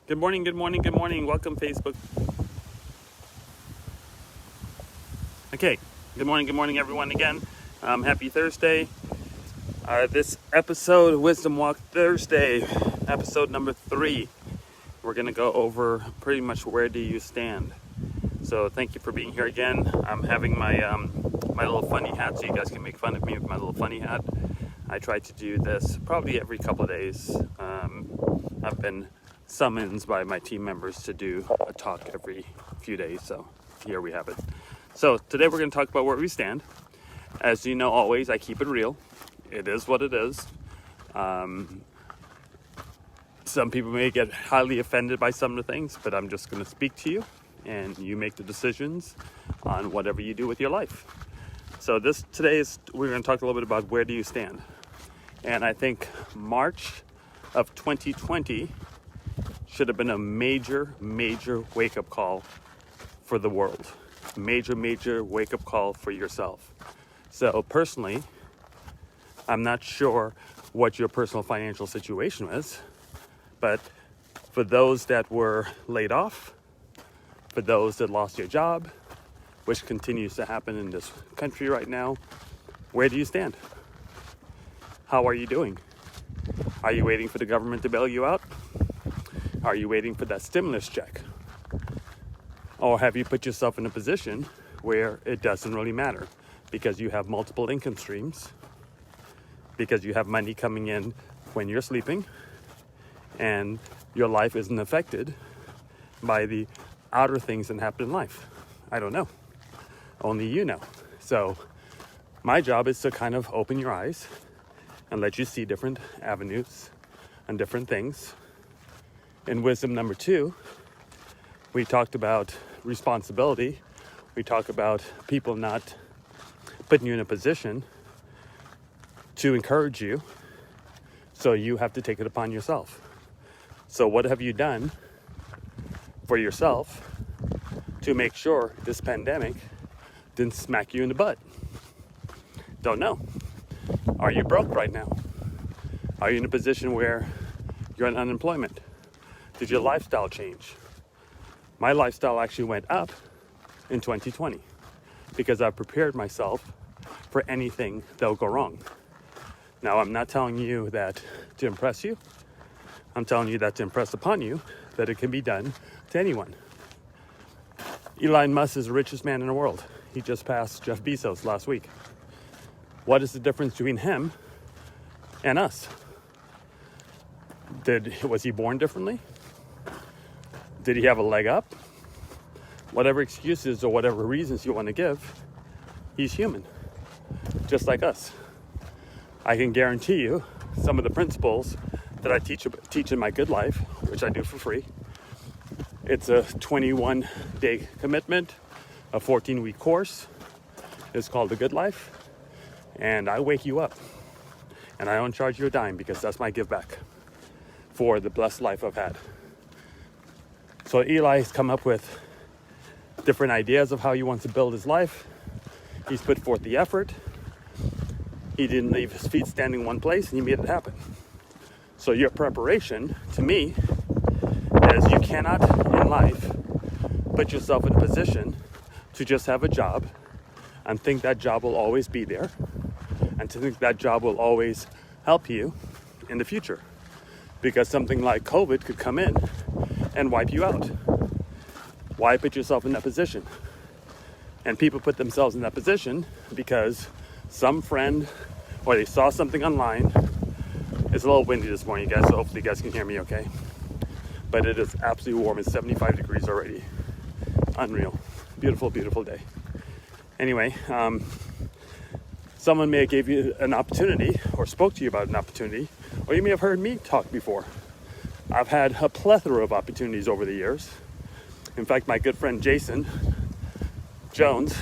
Good morning. Welcome, Facebook. Okay, good morning, everyone, again. Happy Thursday. This episode, Wisdom Walk Thursday, episode number 3. We're going to go over pretty much where do you stand. So thank you for being here again. I'm having my little funny hat, so you guys can make fun of me with my little funny hat. I try to do this probably every couple of days. I've been summoned by my team members to do a talk every few days, so here we have it. So today we're going to talk about where we stand. As you know, always I keep it real. It is what it is. Some people may get highly offended by some of the things, but I'm just going to speak to you and you make the decisions on whatever you do with your life. So we're going to talk a little bit about where do you stand. And I think March of 2020 should have been a major wake-up call for the world. Major wake-up call for yourself. So personally, I'm not sure what your personal financial situation is, but for those that were laid off, for those that lost your job, which continues to happen in this country right now, where do you stand? How are you doing? Are you waiting for the government to bail you out? Are you waiting for that stimulus check? Or have you put yourself in a position where it doesn't really matter because you have multiple income streams, because you have money coming in when you're sleeping, and your life isn't affected by the outer things that happen in life? I don't know. Only you know. So my job is to kind of open your eyes and let you see different avenues and different things. In wisdom number 2, we talked about responsibility. We talk about people not putting you in a position to encourage you, so you have to take it upon yourself. So what have you done for yourself to make sure this pandemic didn't smack you in the butt? Don't know. Are you broke right now? Are you in a position where you're on unemployment? Did your lifestyle change? My lifestyle actually went up in 2020 because I prepared myself for anything that will go wrong. Now, I'm not telling you that to impress you. I'm telling you that to impress upon you that it can be done to anyone. Elon Musk is the richest man in the world. He just passed Jeff Bezos last week. What is the difference between him and us? Was he born differently? Did he have a leg up? Whatever excuses or whatever reasons you want to give, he's human, just like us. I can guarantee you some of the principles that I teach in my Good Life, which I do for free. It's a 21-day commitment, a 14-week course. It's called The Good Life. And I wake you up. And I don't charge you a dime because that's my give back for the blessed life I've had. So Eli's come up with different ideas of how he wants to build his life. He's put forth the effort. He didn't leave his feet standing in one place, and he made it happen. So your preparation, to me, is you cannot in life put yourself in a position to just have a job and think that job will always be there, and to think that job will always help you in the future. Because something like COVID could come in and wipe you out. Why put yourself in that position? And people put themselves in that position because some friend or they saw something online. It's a little windy this morning, guys, so hopefully you guys can hear me okay. But it is absolutely warm. It's 75 degrees already. Unreal. Beautiful day. Anyway, someone may have gave you an opportunity or spoke to you about an opportunity, or you may have heard me talk before. I've had a plethora of opportunities over the years. In fact, my good friend Jason Jones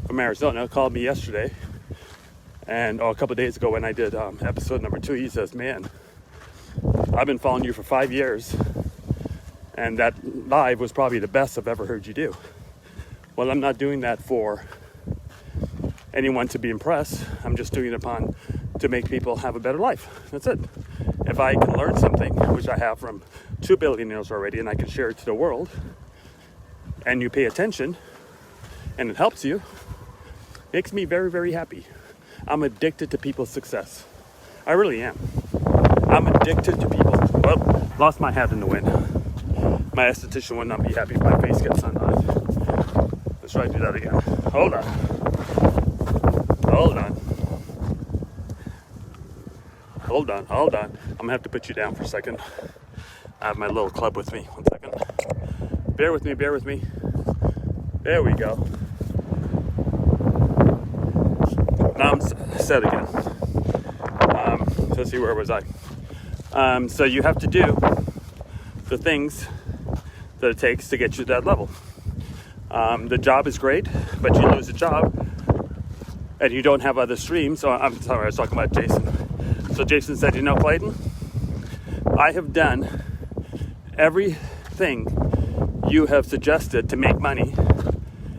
from Arizona called me yesterday, and a couple of days ago when I did episode number 2, he says, "Man, I've been following you for 5 years, and that live was probably the best I've ever heard you do." Well, I'm not doing that for anyone to be impressed. I'm just doing it to make people have a better life. That's it. if I can learn something, which I have from 2 billionaires already, and I can share it to the world, and you pay attention, and it helps you, makes me very, very happy. I'm addicted to people's success. I really am. I'm addicted to people. Well, lost my hat in the wind. My esthetician would not be happy if my face gets sun on it. Let's try to do that again. Hold on. I'm gonna have to put you down for a second. I have my little club with me. 1 second. Bear with me. There we go. Now I'm set again. Let's see, where was I? So you have to do the things that it takes to get you to that level. The job is great, but you lose a job and you don't have other streams. So I'm sorry, I was talking about Jason. So Jason said, Clayton, I have done everything you have suggested to make money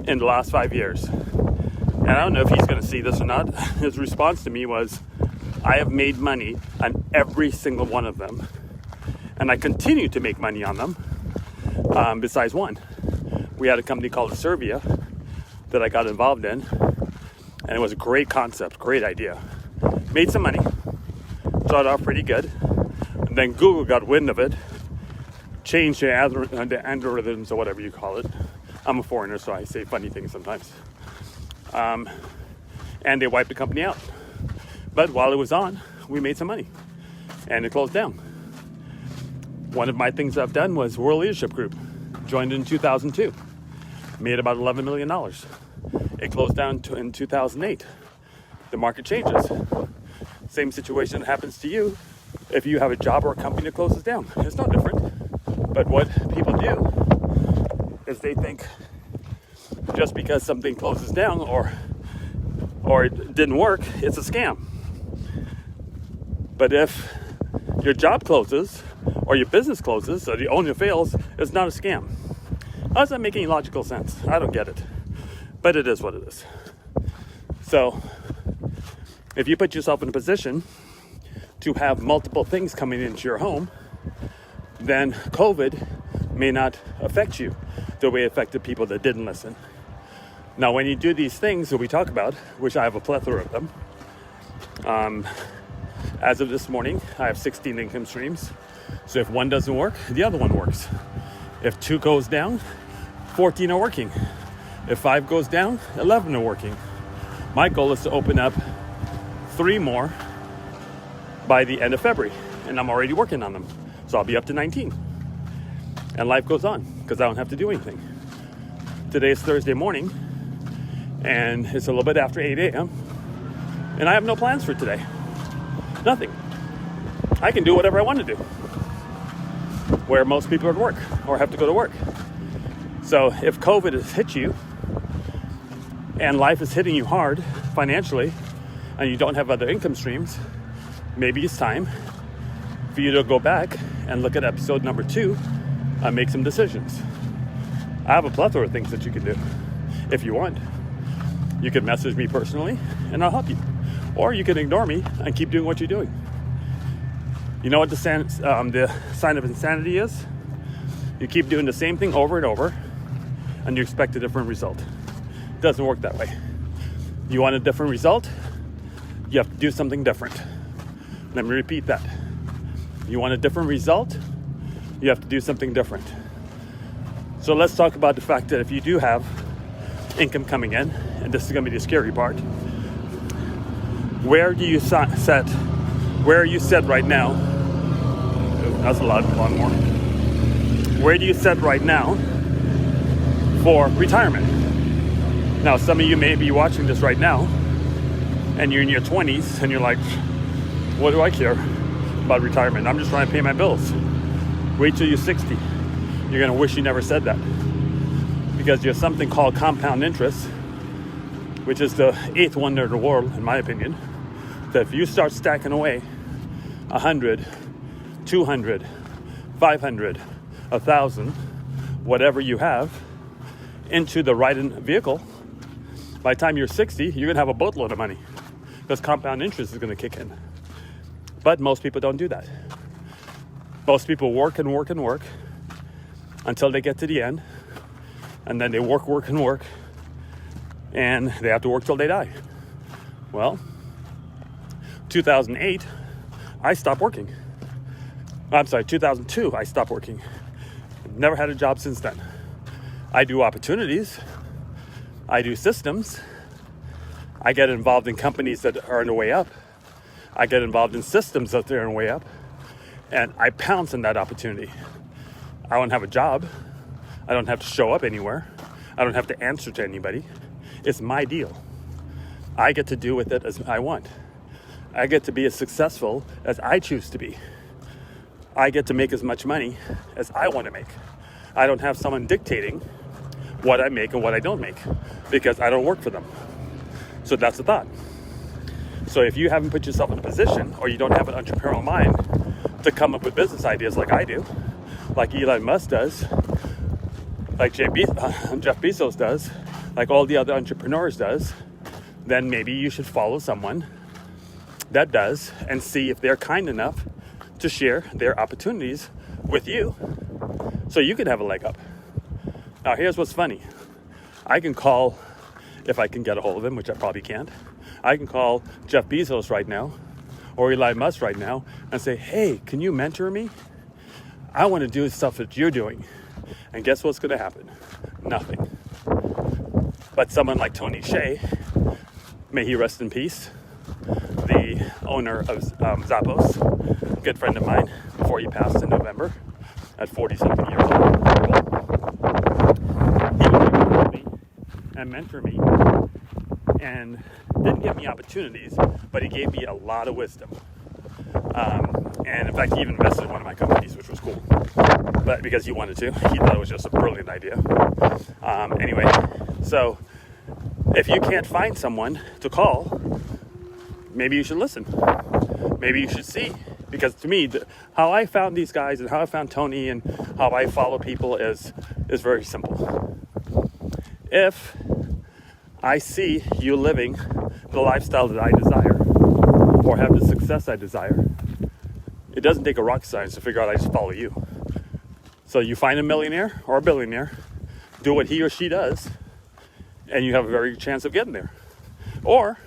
in the last 5 years. And I don't know if he's going to see this or not. His response to me was, I have made money on every single one of them. And I continue to make money on them, besides one. We had a company called Servia that I got involved in. And it was a great concept, great idea. Made some money. Started off pretty good. And then Google got wind of it. Changed the algorithms or whatever you call it. I'm a foreigner, so I say funny things sometimes. And they wiped the company out. But while it was on, we made some money. And it closed down. One of my things I've done was World Leadership Group. Joined in 2002. Made about $11 million. It closed down in 2008. The market changes. Same situation happens to you if you have a job or a company that closes down. It's no different. But what people do is they think just because something closes down or it didn't work, it's a scam. But if your job closes or your business closes or the owner fails, it's not a scam. How does that make any logical sense? I don't get it. But it is what it is. So if you put yourself in a position to have multiple things coming into your home, then COVID may not affect you the way it affected people that didn't listen. Now, when you do these things that we talk about, which I have a plethora of them, as of this morning, I have 16 income streams. So if one doesn't work, the other one works. If 2 goes down, 14 are working. If 5 goes down, 11 are working. My goal is to open up 3 more by the end of February, and I'm already working on them. So I'll be up to 19. And life goes on because I don't have to do anything. Today is Thursday morning, and it's a little bit after 8 a.m. And I have no plans for today. Nothing. I can do whatever I want to do. Where most people are at work or have to go to work. So if COVID has hit you and life is hitting you hard financially and you don't have other income streams, maybe it's time for you to go back and look at episode number 2 and make some decisions. I have a plethora of things that you can do if you want. You can message me personally and I'll help you. Or you can ignore me and keep doing what you're doing. You know what the sign of insanity is? You keep doing the same thing over and over and you expect a different result. It doesn't work that way. You want a different result? You have to do something different. Let me repeat that. You want a different result? You have to do something different. So let's talk about the fact that if you do have income coming in, and this is going to be the scary part, where are you set right now? That's a lot more. Where do you set right now for retirement? Now, some of you may be watching this right now, and you're in your 20s, and you're like, what do I care about retirement? I'm just trying to pay my bills. Wait till you're 60. You're going to wish you never said that. Because there's something called compound interest, which is the 8th wonder of the world, in my opinion. That if you start stacking away 100, 200, 500, 1,000, whatever you have, into the right vehicle, by the time you're 60, you're going to have a boatload of money because compound interest is going to kick in. But most people don't do that. Most people work and work and work until they get to the end, and then they work, and they have to work till they die. Well, 2008, I stopped working. I'm sorry, 2002, I stopped working. Never had a job since then. I do opportunities. I do systems. I get involved in companies that are on the way up. I get involved in systems that are on the way up. And I pounce on that opportunity. I don't have a job. I don't have to show up anywhere. I don't have to answer to anybody. It's my deal. I get to do with it as I want. I get to be as successful as I choose to be. I get to make as much money as I want to make. I don't have someone dictating what I make and what I don't make because I don't work for them. So that's the thought. So if you haven't put yourself in a position, or you don't have an entrepreneurial mind to come up with business ideas like I do, like Elon Musk does, like Jeff Bezos does, like all the other entrepreneurs does, then maybe you should follow someone that does and see if they're kind enough to share their opportunities with you so you can have a leg up. Now here's what's funny. I can call, if I can get a hold of him, which I probably can't, I can call Jeff Bezos right now or Elon Musk right now and say, hey, can you mentor me? I want to do stuff that you're doing. And guess what's going to happen? Nothing. But someone like Tony Hsieh, may he rest in peace, the owner of Zappos, a good friend of mine, before he passed in November at 40-something years old. He was able to help me and mentor me and didn't give me opportunities, but he gave me a lot of wisdom. And in fact, he even invested in one of my companies, which was cool. But because he wanted to, he thought it was just a brilliant idea. Anyway, so if you can't find someone to call, maybe you should listen. Maybe you should see. Because to me, how I found these guys and how I found Tony and how I follow people is very simple. If I see you living the lifestyle that I desire or have the success I desire, it doesn't take a rocket science to figure out I just follow you. So you find a millionaire or a billionaire, do what he or she does, and you have a very good chance of getting there. Or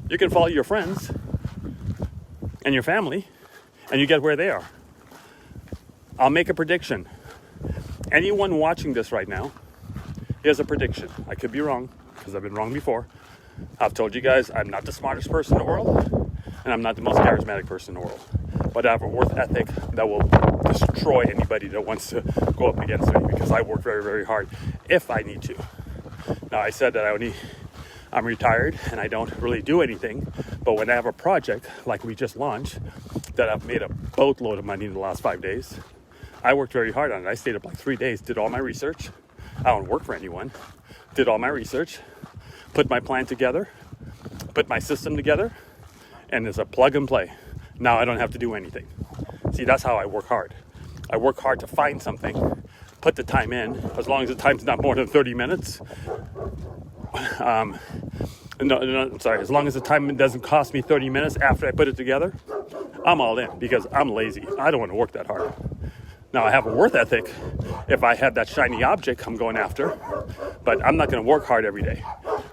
you can follow your friends and your family, and you get where they are. I'll make a prediction. Anyone watching this right now, here's a prediction. I could be wrong, because I've been wrong before. I've told you guys I'm not the smartest person in the world, and I'm not the most charismatic person in the world. But I have a work ethic that will destroy anybody that wants to go up against me, because I work very, very hard if I need to. Now, I said that I'm retired and I don't really do anything, but when I have a project like we just launched that I've made a boatload of money in the last 5 days, I worked very hard on it. I stayed up like 3 days, did all my research. I don't work for anyone. Did all my research, put my plan together, put my system together, and it's a plug and play. Now I don't have to do anything. See, that's how I work hard. I work hard to find something, put the time in, as long as the time's not more than 30 minutes. As long as the time doesn't cost me 30 minutes after I put it together, I'm all in because I'm lazy. I don't want to work that hard. Now, I have a work ethic. If I had that shiny object I'm going after, but I'm not going to work hard every day.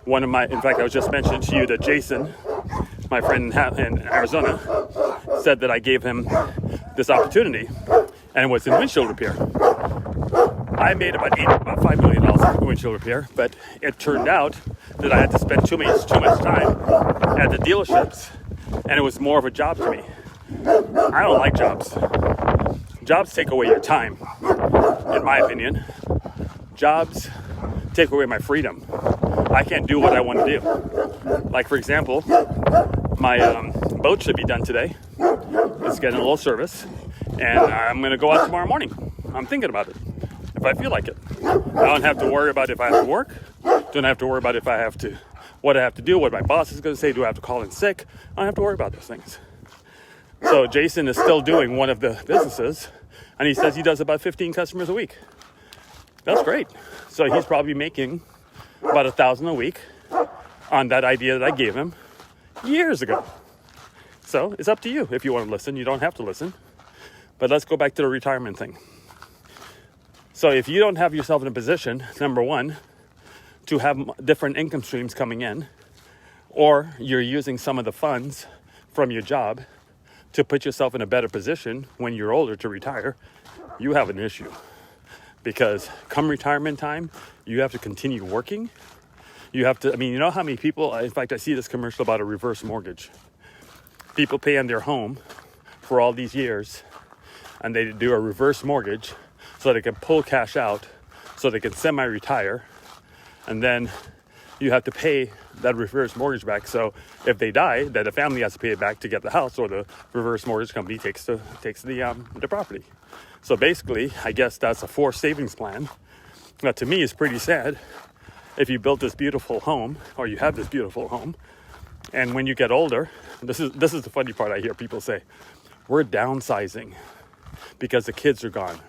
In fact, I was just mentioning to you that Jason, my friend in Arizona, said that I gave him this opportunity, and it was in windshield repair. I made about $5 million in windshield repair, but it turned out that I had to spend too much time at the dealerships, and it was more of a job to me. I don't like jobs. Jobs take away your time, in my opinion. Jobs take away my freedom. I can't do what I want to do. Like, for example, my boat should be done today. It's getting a little service, and I'm going to go out tomorrow morning. I'm thinking about it, if I feel like it. I don't have to worry about if I have to work. Don't have to worry about what I have to do, what my boss is going to say. Do I have to call in sick? I don't have to worry about those things. So Jason is still doing one of the businesses, and he says he does about 15 customers a week. That's great. So he's probably making about $1,000 a week on that idea that I gave him years ago. So it's up to you if you want to listen. You don't have to listen. But let's go back to the retirement thing. So if you don't have yourself in a position, number one, to have different income streams coming in, or you're using some of the funds from your job to put yourself in a better position when you're older to retire, you have an issue. Because come retirement time, you have to continue working. You have to, you know how many people, in fact, I see this commercial about a reverse mortgage. People pay on their home for all these years, and they do a reverse mortgage so they can pull cash out, so they can semi-retire, and then you have to pay that reverse mortgage back. So if they die, then the family has to pay it back to get the house, or the reverse mortgage company takes the property. So basically, I guess that's a forced savings plan. That to me is pretty sad. If you built this beautiful home, or you have this beautiful home, and when you get older, this is the funny part I hear people say, we're downsizing because the kids are gone.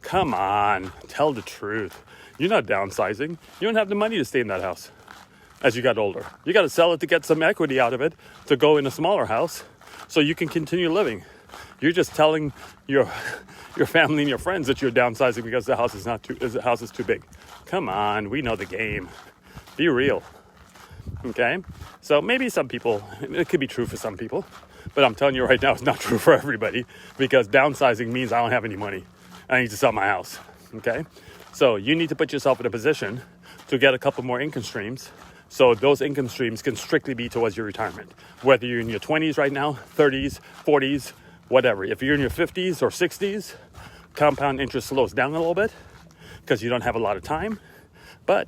Come on, tell the truth. You're not downsizing. You don't have the money to stay in that house as you got older. You got to sell it to get some equity out of it to go in a smaller house so you can continue living. You're just telling your family and your friends that you're downsizing because the house is too big. Come on, we know the game. Be real. Okay? So maybe some people, it could be true for some people, but I'm telling you right now, it's not true for everybody, because downsizing means I don't have any money. I need to sell my house. Okay? So you need to put yourself in a position to get a couple more income streams, so those income streams can strictly be towards your retirement. Whether you're in your 20s right now, 30s, 40s, whatever. If you're in your 50s or 60s, compound interest slows down a little bit because you don't have a lot of time. But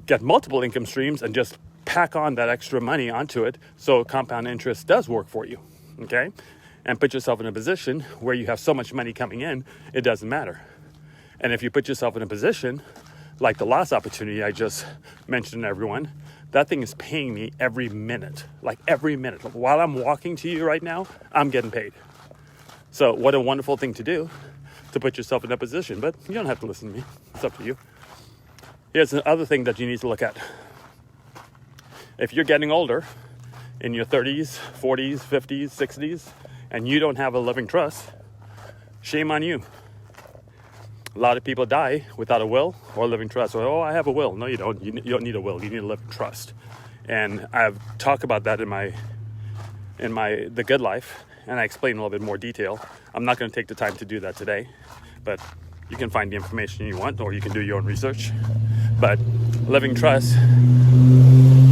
get multiple income streams and just pack on that extra money onto it so compound interest does work for you. Okay? And put yourself in a position where you have so much money coming in, it doesn't matter. And if you put yourself in a position like the last opportunity I just mentioned to everyone, that thing is paying me every minute. Like every minute. While I'm walking to you right now, I'm getting paid. So what a wonderful thing to do, to put yourself in that position. But you don't have to listen to me. It's up to you. Here's another thing that you need to look at. If you're getting older, in your 30s, 40s, 50s, 60s, and you don't have a living trust, shame on you. A lot of people die without a will or a living trust. So, oh, I have a will. No, you don't. You don't need a will. You need a living trust. And I've talked about that in The Good Life, and I explain in a little bit more detail. I'm not going to take the time to do that today, but you can find the information you want, or you can do your own research. But living trust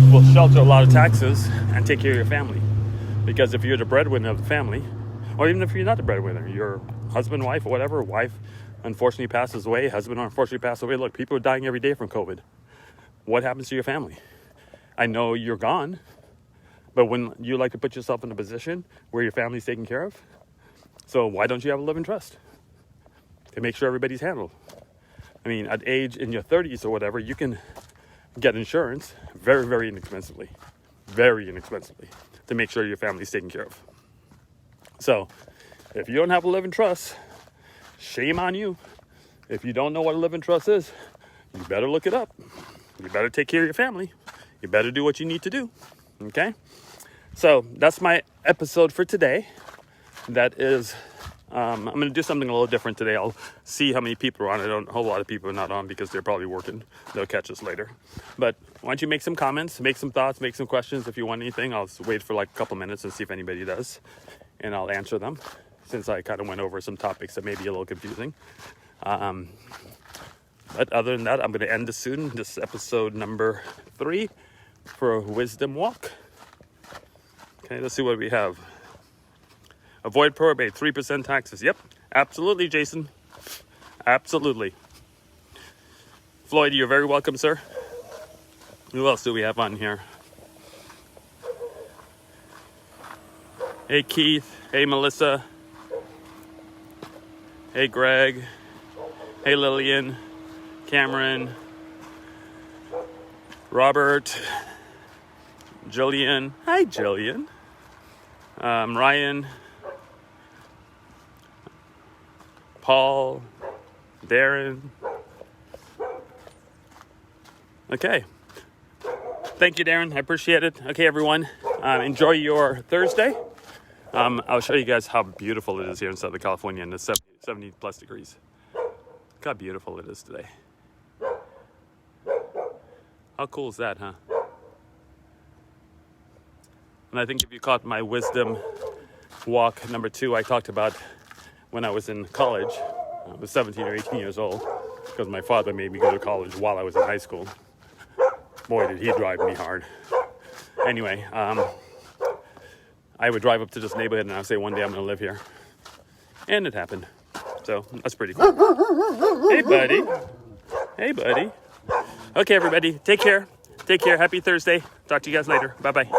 will shelter a lot of taxes and take care of your family. Because if you're the breadwinner of the family, or even if you're not the breadwinner, your husband, wife, or whatever, wife unfortunately passes away, husband unfortunately passes away. Look, people are dying every day from COVID. What happens to your family? I know you're gone, but when you like to put yourself in a position where your family's taken care of, so why don't you have a living trust to make sure everybody's handled? At age in your 30s or whatever, you can get insurance very, very inexpensively to make sure your family's taken care of. So if you don't have a living trust, shame on you. If you don't know what a living trust is, you better look it up. You better take care of your family. You better do what you need to do. Okay? So that's my episode for today. That is, I'm going to do something a little different today. I'll see how many people are on. A whole lot of people are not on because they're probably working. They'll catch us later. But why don't you make some comments, make some thoughts, make some questions. If you want anything, I'll wait for like a couple minutes and see if anybody does. And I'll answer them, since I kind of went over some topics that may be a little confusing. But other than that, I'm going to end this soon. This is episode number 3 for Wisdom Walk. Okay, let's see what we have. Avoid probate, 3% taxes. Yep, absolutely, Jason. Absolutely. Floyd, you're very welcome, sir. Who else do we have on here? Hey, Keith. Hey, Melissa. Hey, Greg. Hey, Lillian. Cameron. Robert. Jillian. Hi, Jillian. Ryan. Paul. Darren. Okay. Thank you, Darren. I appreciate it. Okay, everyone. Enjoy your Thursday. I'll show you guys how beautiful it is here in Southern California, and it's 70 plus degrees. Look how beautiful it is today. How cool is that, huh? And I think if you caught my wisdom walk number 2, I talked about when I was in college. I was 17 or 18 years old because my father made me go to college while I was in high school. Boy, did he drive me hard. Anyway, I would drive up to this neighborhood and I would say, one day I'm going to live here. And it happened. So that's pretty cool. Hey, buddy. Hey, buddy. Okay, everybody. Take care. Take care. Happy Thursday. Talk to you guys later. Bye-bye.